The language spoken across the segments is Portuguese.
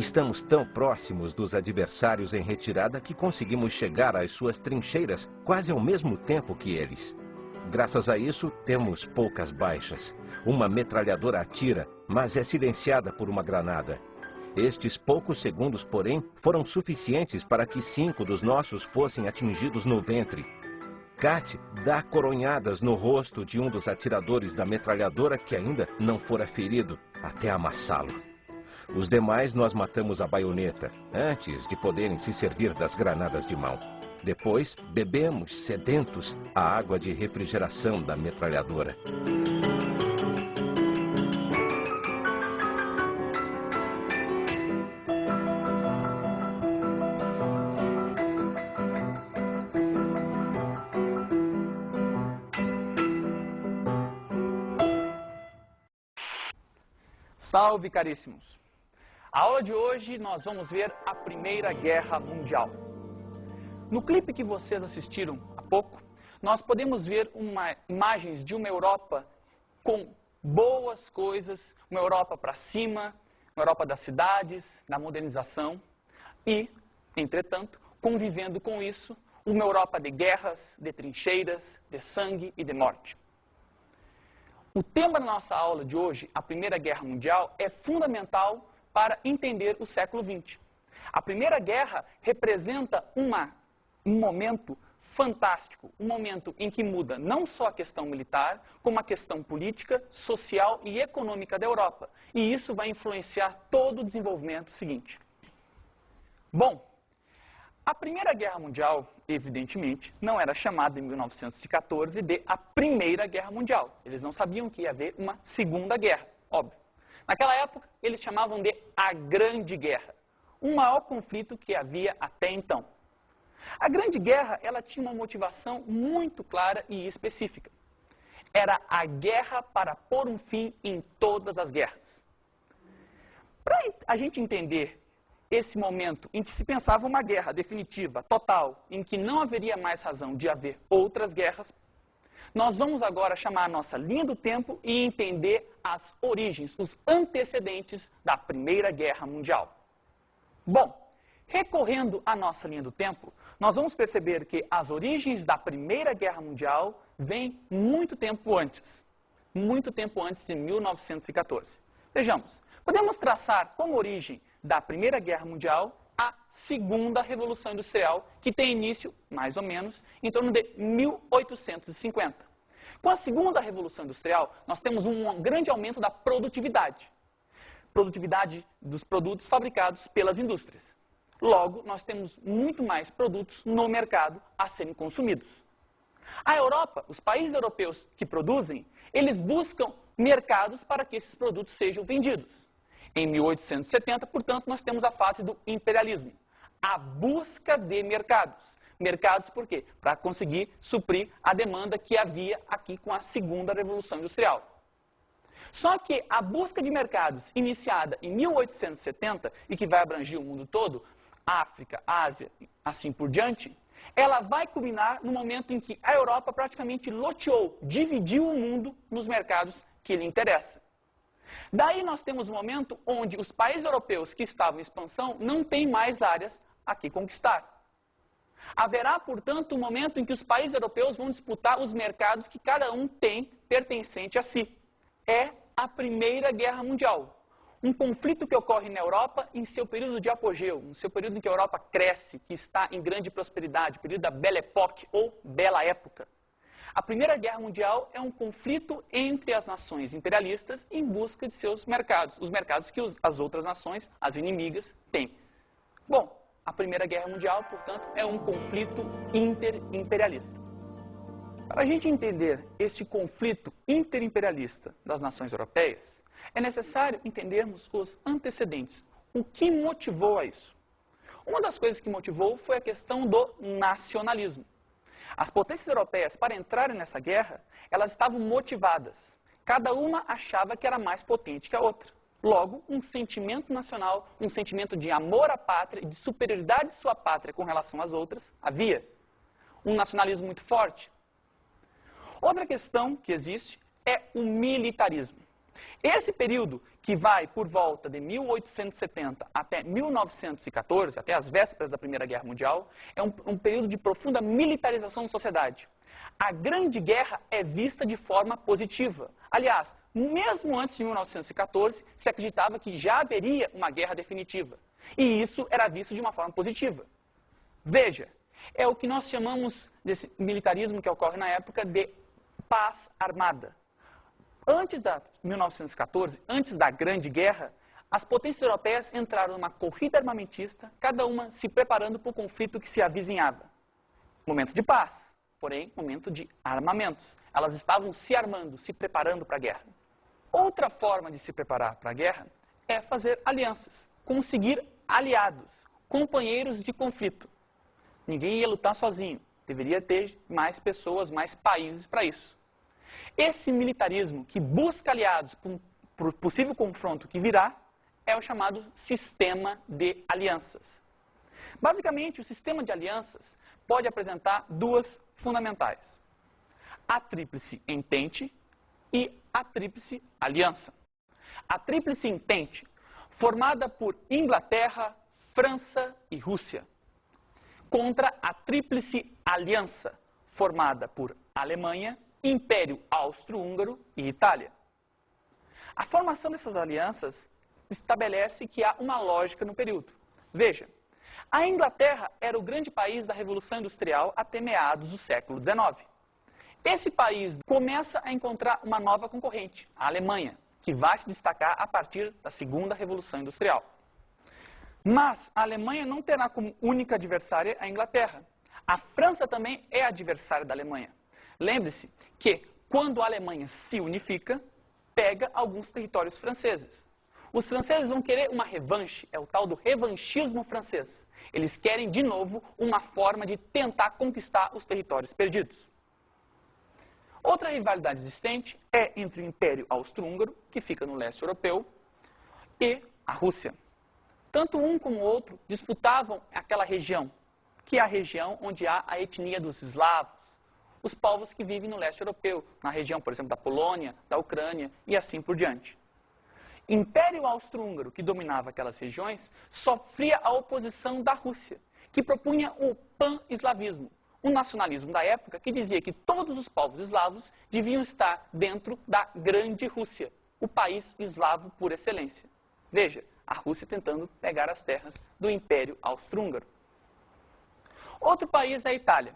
Estamos tão próximos dos adversários em retirada que conseguimos chegar às suas trincheiras quase ao mesmo tempo que eles. Graças a isso, temos poucas baixas. Uma metralhadora atira, mas é silenciada por uma granada. Estes poucos segundos, porém, foram suficientes para que 5 dos nossos fossem atingidos no ventre. Kat dá coronhadas no rosto de um dos atiradores da metralhadora que ainda não fora ferido, até amassá-lo. Os demais nós matamos à baioneta, antes de poderem se servir das granadas de mão. Depois, bebemos, sedentos, a água de refrigeração da metralhadora. Salve, caríssimos! A aula de hoje nós vamos ver a Primeira Guerra Mundial. No clipe que vocês assistiram há pouco, nós podemos ver imagens de uma Europa com boas coisas, uma Europa para cima, uma Europa das cidades, da modernização e, entretanto, convivendo com isso, uma Europa de guerras, de trincheiras, de sangue e de morte. O tema da nossa aula de hoje, a Primeira Guerra Mundial, é fundamental para entender o século XX. A Primeira Guerra representa um momento fantástico, um momento em que muda não só a questão militar, como a questão política, social e econômica da Europa. E isso vai influenciar todo o desenvolvimento seguinte. Bom, a Primeira Guerra Mundial, evidentemente, não era chamada em 1914 de a Primeira Guerra Mundial. Eles não sabiam que ia haver uma Segunda Guerra, óbvio. Naquela época, eles chamavam de a Grande Guerra, o maior conflito que havia até então. A Grande Guerra, ela tinha uma motivação muito clara e específica. Era a guerra para pôr um fim em todas as guerras. Para a gente entender esse momento em que se pensava uma guerra definitiva, total, em que não haveria mais razão de haver outras guerras, nós vamos agora chamar a nossa linha do tempo e entender as origens, os antecedentes da Primeira Guerra Mundial. Bom, recorrendo à nossa linha do tempo, nós vamos perceber que as origens da Primeira Guerra Mundial vêm muito tempo antes de 1914. Vejamos, podemos traçar como origem da Primeira Guerra Mundial a Segunda Revolução Industrial, que tem início, mais ou menos, em torno de 1850. Com a Segunda Revolução Industrial, nós temos um grande aumento da produtividade dos produtos fabricados pelas indústrias. Logo, nós temos muito mais produtos no mercado a serem consumidos. A Europa, os países europeus que produzem, eles buscam mercados para que esses produtos sejam vendidos. Em 1870, portanto, nós temos a fase do imperialismo, a busca de mercados. Mercados por quê? Para conseguir suprir a demanda que havia aqui com a Segunda Revolução Industrial. Só que a busca de mercados iniciada em 1870 e que vai abranger o mundo todo, África, Ásia, assim por diante, ela vai culminar no momento em que a Europa praticamente loteou, dividiu o mundo nos mercados que lhe interessam. Daí nós temos um momento onde os países europeus que estavam em expansão não têm mais áreas a que conquistar. Haverá, portanto, um momento em que os países europeus vão disputar os mercados que cada um tem pertencente a si. É a Primeira Guerra Mundial. Um conflito que ocorre na Europa em seu período de apogeu, no seu período em que a Europa cresce, que está em grande prosperidade, período da Belle Époque ou Bela Época. A Primeira Guerra Mundial é um conflito entre as nações imperialistas em busca de seus mercados, os mercados que as outras nações, as inimigas, têm. Bom, a Primeira Guerra Mundial, portanto, é um conflito interimperialista. Para a gente entender este conflito interimperialista das nações europeias, é necessário entendermos os antecedentes, o que motivou a isso. Uma das coisas que motivou foi a questão do nacionalismo. As potências europeias, para entrarem nessa guerra, elas estavam motivadas. Cada uma achava que era mais potente que a outra. Logo, um sentimento nacional, um sentimento de amor à pátria e de superioridade de sua pátria com relação às outras, havia. Um nacionalismo muito forte. Outra questão que existe é o militarismo. Esse período, que vai por volta de 1870 até 1914, até as vésperas da Primeira Guerra Mundial, é um período de profunda militarização da sociedade. A Grande Guerra é vista de forma positiva. Aliás, mesmo antes de 1914, se acreditava que já haveria uma guerra definitiva. E isso era visto de uma forma positiva. Veja, é o que nós chamamos desse militarismo que ocorre na época de paz armada. Antes de 1914, antes da Grande Guerra, as potências europeias entraram numa corrida armamentista, cada uma se preparando para o conflito que se avizinhava. Momento de paz, porém, momento de armamentos. Elas estavam se armando, se preparando para a guerra. Outra forma de se preparar para a guerra é fazer alianças, conseguir aliados, companheiros de conflito. Ninguém ia lutar sozinho, deveria ter mais pessoas, mais países para isso. Esse militarismo que busca aliados para o possível confronto que virá é o chamado sistema de alianças. Basicamente, o sistema de alianças pode apresentar duas fundamentais: a Tríplice Entente e a Tríplice Aliança. A Tríplice Entente, formada por Inglaterra, França e Rússia, contra a Tríplice Aliança, formada por Alemanha, Império Austro-Húngaro e Itália. A formação dessas alianças estabelece que há uma lógica no período. Veja, a Inglaterra era o grande país da Revolução Industrial até meados do século XIX. Esse país começa a encontrar uma nova concorrente, a Alemanha, que vai se destacar a partir da Segunda Revolução Industrial. Mas a Alemanha não terá como única adversária a Inglaterra. A França também é adversária da Alemanha. Lembre-se que, quando a Alemanha se unifica, pega alguns territórios franceses. Os franceses vão querer uma revanche, é o tal do revanchismo francês. Eles querem, de novo, uma forma de tentar conquistar os territórios perdidos. Outra rivalidade existente é entre o Império Austro-Húngaro, que fica no leste europeu, e a Rússia. Tanto um como o outro disputavam aquela região, que é a região onde há a etnia dos eslavos, os povos que vivem no leste europeu, na região, por exemplo, da Polônia, da Ucrânia e assim por diante. Império Austro-Húngaro, que dominava aquelas regiões, sofria a oposição da Rússia, que propunha o pan-eslavismo, um nacionalismo da época que dizia que todos os povos eslavos deviam estar dentro da Grande Rússia, o país eslavo por excelência. Veja, a Rússia tentando pegar as terras do Império Austro-Húngaro. Outro país é a Itália.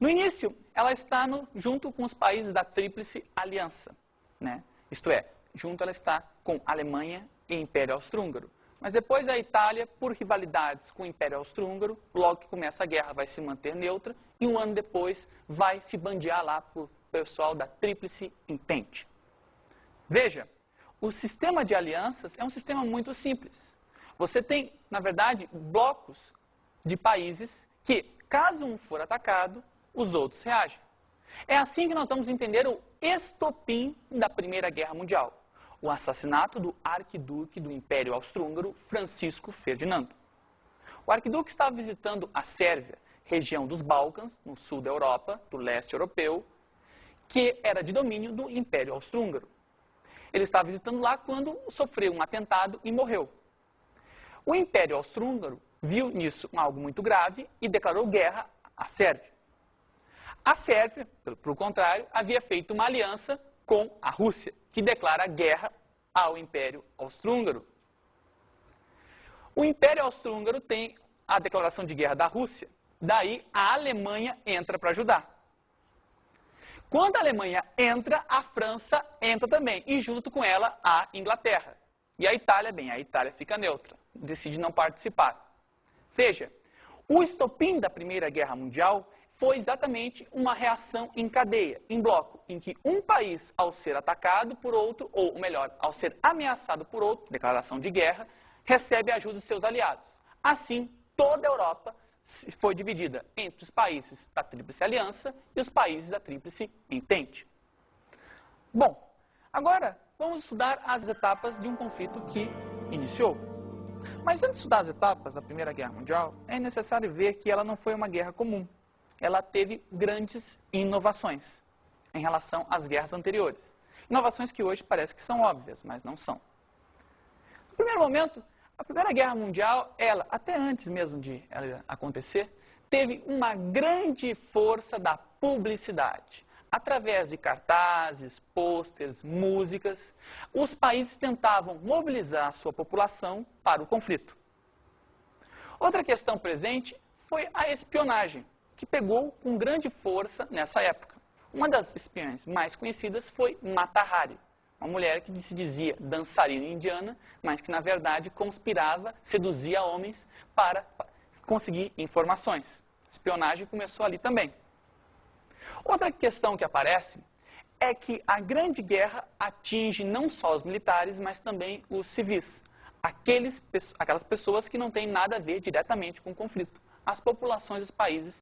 No início, ela está junto com os países da Tríplice Aliança, né? Isto é, junto ela está com Alemanha e Império Austro-Húngaro. Mas depois a Itália, por rivalidades com o Império Austro-Húngaro, logo que começa a guerra vai se manter neutra e um ano depois vai se bandear lá para o pessoal da Tríplice Entente. Veja, o sistema de alianças é um sistema muito simples. Você tem, na verdade, blocos de países que, caso um for atacado, os outros reagem. É assim que nós vamos entender o estopim da Primeira Guerra Mundial, o assassinato do arquiduque do Império Austro-Húngaro, Francisco Ferdinando. O arquiduque estava visitando a Sérvia, região dos Balcãs, no sul da Europa, do leste europeu, que era de domínio do Império Austro-Húngaro. Ele estava visitando lá quando sofreu um atentado e morreu. O Império Austro-Húngaro viu nisso algo muito grave e declarou guerra à Sérvia. A Sérvia, pelo contrário, havia feito uma aliança com a Rússia, que declara guerra ao Império Austro-Húngaro. O Império Austro-Húngaro tem a declaração de guerra da Rússia, daí a Alemanha entra para ajudar. Quando a Alemanha entra, a França entra também, e junto com ela a Inglaterra. E a Itália, bem, a Itália fica neutra, decide não participar. Veja, o estopim da Primeira Guerra Mundial foi exatamente uma reação em cadeia, em bloco, em que um país, ao ser atacado por outro, ou melhor, ao ser ameaçado por outro, declaração de guerra, recebe a ajuda de seus aliados. Assim, toda a Europa foi dividida entre os países da Tríplice Aliança e os países da Tríplice Entente. Bom, agora vamos estudar as etapas de um conflito que iniciou. Mas antes de estudar as etapas da Primeira Guerra Mundial, é necessário ver que ela não foi uma guerra comum. Ela teve grandes inovações em relação às guerras anteriores. Inovações que hoje parece que são óbvias, mas não são. No primeiro momento, a Primeira Guerra Mundial, ela, até antes mesmo de ela acontecer, teve uma grande força da publicidade. Através de cartazes, pôsteres, músicas, os países tentavam mobilizar a sua população para o conflito. Outra questão presente foi a espionagem, que pegou com grande força nessa época. Uma das espiãs mais conhecidas foi Mata Hari, uma mulher que se dizia dançarina indiana, mas que na verdade conspirava, seduzia homens para conseguir informações. A espionagem começou ali também. Outra questão que aparece é que a Grande Guerra atinge não só os militares, mas também os civis. Aquelas pessoas que não têm nada a ver diretamente com o conflito. As populações dos países